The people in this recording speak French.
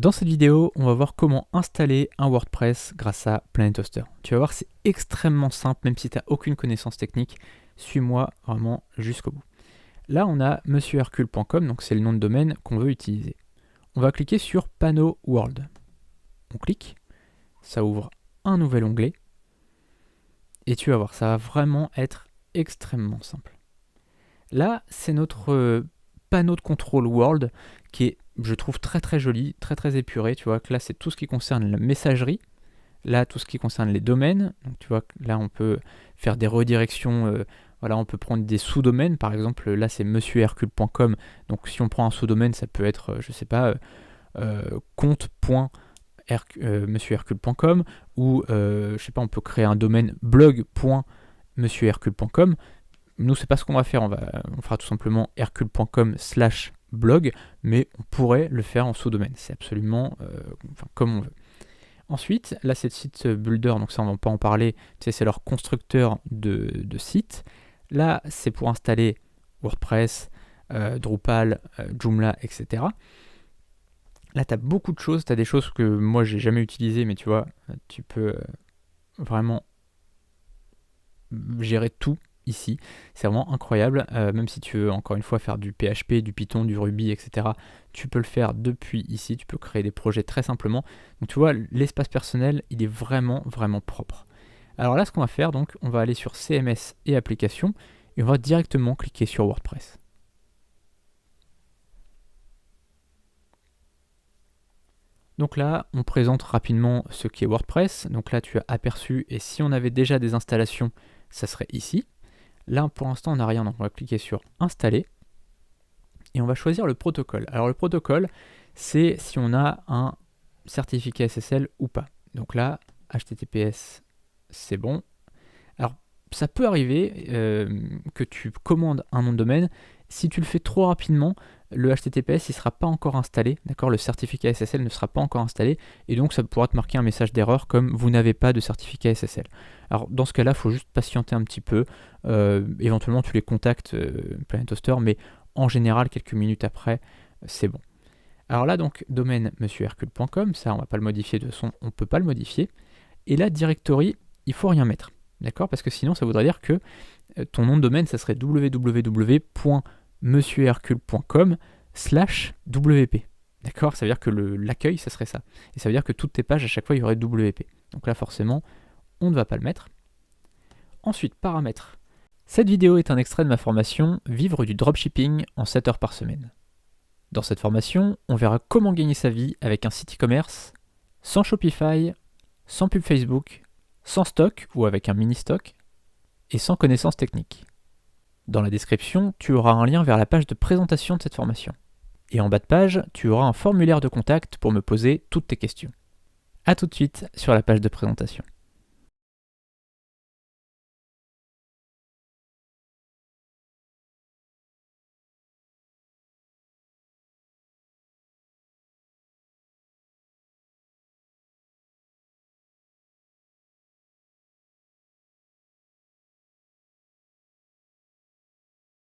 Dans cette vidéo, on va voir comment installer un WordPress grâce à Planet Hoster. Tu vas voir, c'est extrêmement simple, même si tu n'as aucune connaissance technique. Suis-moi vraiment jusqu'au bout. Là, on a monsieurhercule.com, donc c'est le nom de domaine qu'on veut utiliser. On va cliquer sur Panneau World. On clique, ça ouvre un nouvel onglet. Et tu vas voir, ça va vraiment être extrêmement simple. Là, c'est notre panneau de contrôle World qui est, je trouve, très joli, très épuré. Tu vois que là, c'est tout ce qui concerne la messagerie. Là, tout ce qui concerne les domaines. Donc, tu vois que là, on peut faire des redirections. Voilà, on peut prendre des sous-domaines. Par exemple, là, c'est monsieurhercule.com. Donc, si on prend un sous-domaine, ça peut être, je sais pas, compte.monsieurhercule.com ou, je sais pas, on peut créer un domaine blog.monsieurhercule.com. Nous, c'est pas ce qu'on va faire. On fera tout simplement hercule.com/blog, mais on pourrait le faire en sous-domaine. C'est absolument comme on veut. Ensuite, là, c'est le site Builder, donc ça, on va pas en parler. Tu sais, c'est leur constructeur de site. Là, c'est pour installer WordPress, Drupal, Joomla, etc. Là, tu as beaucoup de choses. Tu as des choses que moi, j'ai jamais utilisées, mais tu vois, tu peux vraiment gérer tout ici. C'est vraiment incroyable. Même si tu veux, encore une fois, faire du PHP, du Python, du Ruby, etc., tu peux le faire depuis ici. Tu peux créer des projets très simplement. Donc, tu vois, l'espace personnel, il est vraiment propre. Alors là, ce qu'on va faire, donc, on va aller sur CMS et applications et on va directement cliquer sur WordPress. Donc là, on présente rapidement ce qu'est WordPress. Donc là, tu as aperçu, et si on avait déjà des installations, ça serait ici. Là, pour l'instant, on n'a rien, donc on va cliquer sur Installer. Et on va choisir le protocole. Alors le protocole, c'est si on a un certificat SSL ou pas. Donc là, HTTPS, c'est bon. Alors, ça peut arriver que tu commandes un nom de domaine. Si tu le fais trop rapidement, le HTTPS il ne sera pas encore installé, d'accord, le certificat SSL ne sera pas encore installé, et donc ça pourra te marquer un message d'erreur comme vous n'avez pas de certificat SSL. Alors dans ce cas-là, il faut juste patienter un petit peu, éventuellement tu les contactes Planet Hoster, mais en général, quelques minutes après, c'est bon. Alors là, donc, domaine monsieurhercule.com, ça on va pas le modifier, de toute façon, on ne peut pas le modifier, et là, directory, il faut rien mettre, d'accord, parce que sinon ça voudrait dire que ton nom de domaine, ça serait www.monsieurhercule.com/wp. D'accord, ça veut dire que l'accueil, ça serait ça. Et ça veut dire que toutes tes pages, à chaque fois, il y aurait WP. Donc là, forcément, on ne va pas le mettre. Ensuite, paramètres. Cette vidéo est un extrait de ma formation « Vivre du dropshipping en 7 heures par semaine ». Dans cette formation, on verra comment gagner sa vie avec un site e-commerce, sans Shopify, sans pub Facebook, sans stock ou avec un mini-stock, et sans connaissances techniques. Dans la description, tu auras un lien vers la page de présentation de cette formation. Et en bas de page, tu auras un formulaire de contact pour me poser toutes tes questions. A tout de suite sur la page de présentation.